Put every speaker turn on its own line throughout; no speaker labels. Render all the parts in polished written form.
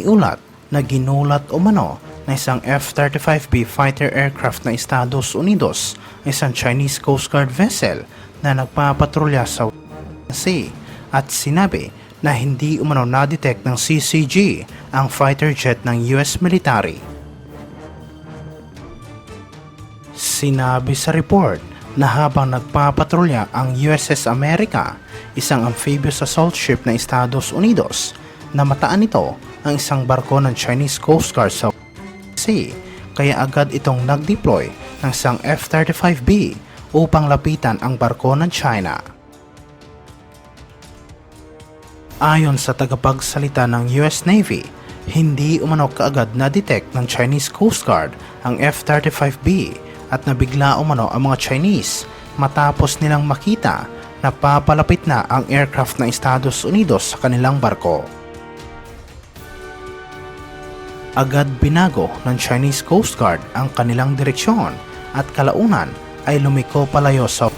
Iniulat na ginulat umano na isang F-35B fighter aircraft ng Estados Unidos, isang Chinese Coast Guard vessel na nagpapatrolya sa sea, at sinabi na hindi umano na-detect ng CCG ang fighter jet ng US military. Sinabi sa report na habang nagpapatrolya ang USS America, isang amphibious assault ship ng Estados Unidos, namataan ito ang isang barko ng Chinese Coast Guard sa sea, kaya agad itong nag-deploy ng isang F-35B upang lapitan ang barko ng China. Ayon sa tagapagsalita ng US Navy, hindi umano kaagad na-detect ng Chinese Coast Guard ang F-35B at nabigla umano ang mga Chinese matapos nilang makita na papalapit na ang aircraft ng Estados Unidos sa kanilang barko. Agad binago ng Chinese Coast Guard ang kanilang direksyon at kalaunan ay lumiko palayo sa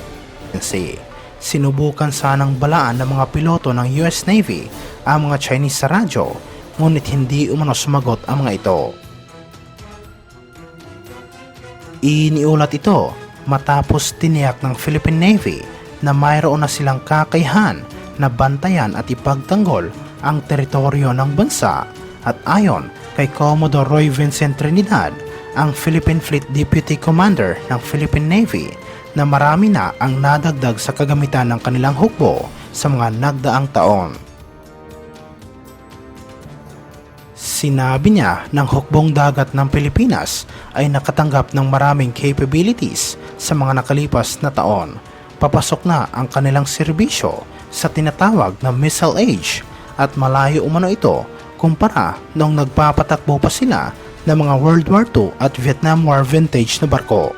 sea. Sinubukan sanang balaan ng mga piloto ng US Navy ang mga Chinese sa radyo, ngunit hindi umano sumagot ang mga ito. Iniulat ito matapos tiniyak ng Philippine Navy na mayroon na silang kakayahan na bantayan at ipagtanggol ang teritoryo ng bansa, at ayon kay Commodore Roy Vincent Trinidad, ang Philippine Fleet Deputy Commander ng Philippine Navy, na marami na ang nadagdag sa kagamitan ng kanilang hukbo sa mga nagdaang taon. Sinabi niya ng hukbong dagat ng Pilipinas ay nakatanggap ng maraming capabilities sa mga nakalipas na taon. Papasok na ang kanilang serbisyo sa tinatawag na missile age, at malayo umano ito kumpara noong nagpapatakbo pa sila ng mga World War II at Vietnam War vintage na barko.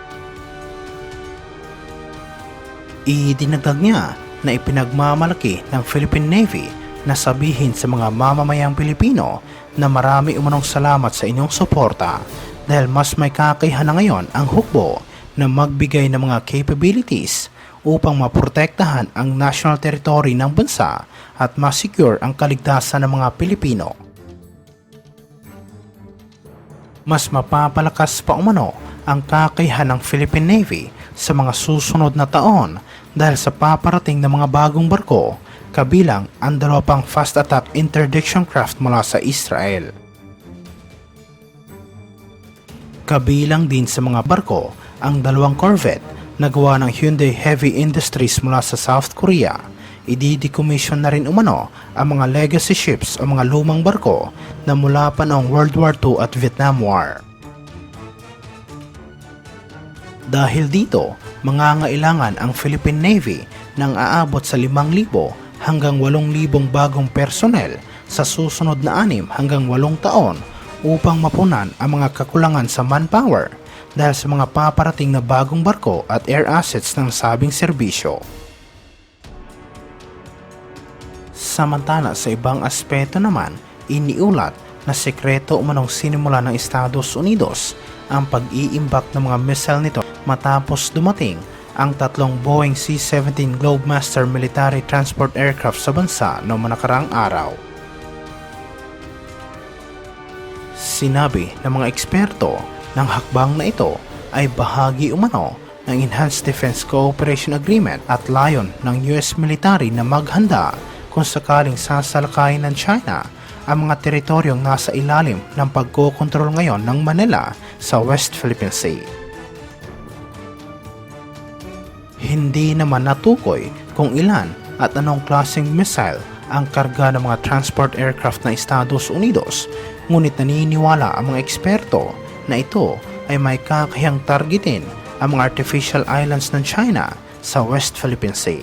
Idinagdag niya na ipinagmamalaki ng Philippine Navy na sabihin sa mga mamamayang Pilipino na marami umanong salamat sa inyong suporta dahil mas may kakayahan na ngayon ang hukbo na magbigay ng mga capabilities upang maprotektahan ang national territory ng bansa at ma-secure ang kaligtasan ng mga Pilipino. Mas mapapalakas pa umano ang kakayahan ng Philippine Navy sa mga susunod na taon dahil sa paparating na mga bagong barko, kabilang ang dalawang fast attack interdiction craft mula sa Israel. Kabilang din sa mga barko ang dalawang corvette na gawa ng Hyundai Heavy Industries mula sa South Korea. Ididecommission na rin umano ang mga legacy ships o mga lumang barko na mula pa noong World War II at Vietnam War. Dahil dito, mangangailangan ang Philippine Navy ng aabot sa 5,000 hanggang 8,000 bagong personnel sa susunod na 6 hanggang 8 taon upang mapunan ang mga kakulangan sa manpower dahil sa mga paparating na bagong barko at air assets ng sabing serbisyo. Samantala sa ibang aspeto naman, iniulat na sekreto umanong sinimula ng Estados Unidos ang pag-iimbak ng mga missile nito matapos dumating ang 3 Boeing C-17 Globemaster military transport aircraft sa bansa noong nakaraang araw. Sinabi ng mga eksperto ng hakbang na ito ay bahagi umano ng Enhanced Defense Cooperation Agreement at layon ng US military na maghanda kung sakaling sasalakayin ng China ang mga teritoryong nasa ilalim ng pagkokontrol ngayon ng Manila sa West Philippine Sea. Hindi naman natukoy kung ilan at anong klaseng missile ang karga ng mga transport aircraft ng Estados Unidos, ngunit naniniwala ang mga eksperto na ito ay may kakayang targetin ang mga artificial islands ng China sa West Philippine Sea.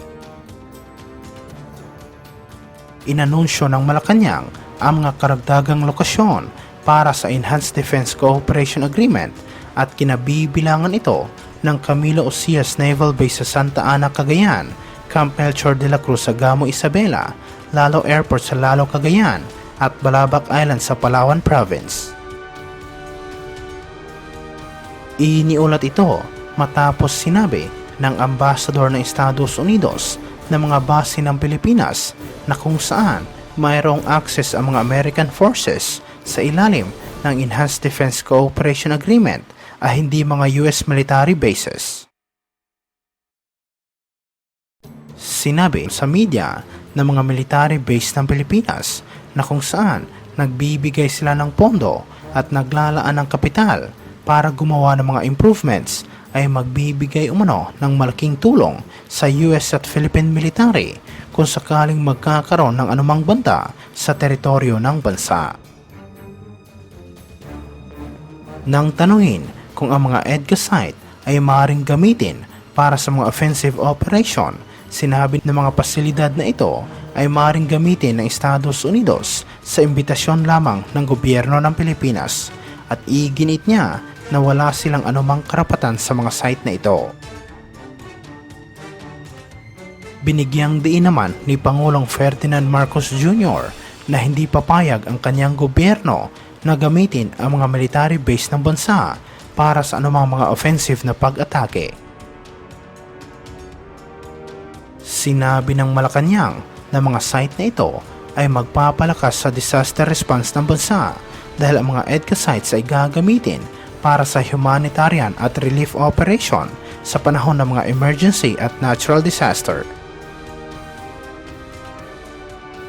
Inanunsyo ng Malacanang ang mga karagdagang lokasyon para sa Enhanced Defense Cooperation Agreement at kinabibilangan ito ng Camilo Ocias Naval Base sa Santa Ana, Cagayan, Camp Melchor de la Cruz sa Gamo Isabela, Lalo Airport sa Lalo, Cagayan at Balabac Island sa Palawan Province. Iniulat ito matapos sinabi ng Ambassador ng Estados Unidos na mga base ng Pilipinas na kung saan mayroong access ang mga American forces sa ilalim ng Enhanced Defense Cooperation Agreement ay hindi mga US military bases. Sinabi sa media ng mga military base ng Pilipinas na kung saan nagbibigay sila ng pondo at naglalaan ng kapital para gumawa ng mga improvements ay magbibigay umano ng malaking tulong sa US at Philippine military kung sakaling magkakaroon ng anumang banta sa teritoryo ng bansa. Nang tanungin kung ang mga EDCA site ay maaaring gamitin para sa mga offensive operation, sinabi ng mga pasilidad na ito ay maaaring gamitin ng Estados Unidos sa imbitasyon lamang ng gobyerno ng Pilipinas at iginit niya na wala silang anumang karapatan sa mga site na ito. Binigyang diin naman ni Pangulong Ferdinand Marcos Jr. na hindi papayag ang kanyang gobyerno na gamitin ang mga military base ng bansa para sa anumang mga offensive na pag-atake. Sinabi ng Malacanang na mga site na ito ay magpapalakas sa disaster response ng bansa dahil ang mga EDCA sites ay gagamitin para sa humanitarian at relief operation sa panahon ng mga emergency at natural disaster.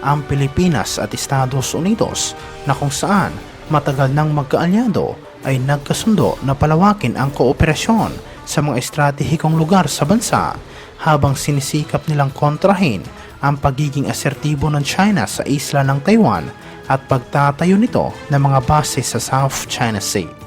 Ang Pilipinas at Estados Unidos na kung saan matagal nang magkaalyado ay nagkasundo na palawakin ang kooperasyon sa mga estratehikong lugar sa bansa habang sinisikap nilang kontrahin ang pagiging asertibo ng China sa isla ng Taiwan at pagtatayo nito ng mga base sa South China Sea.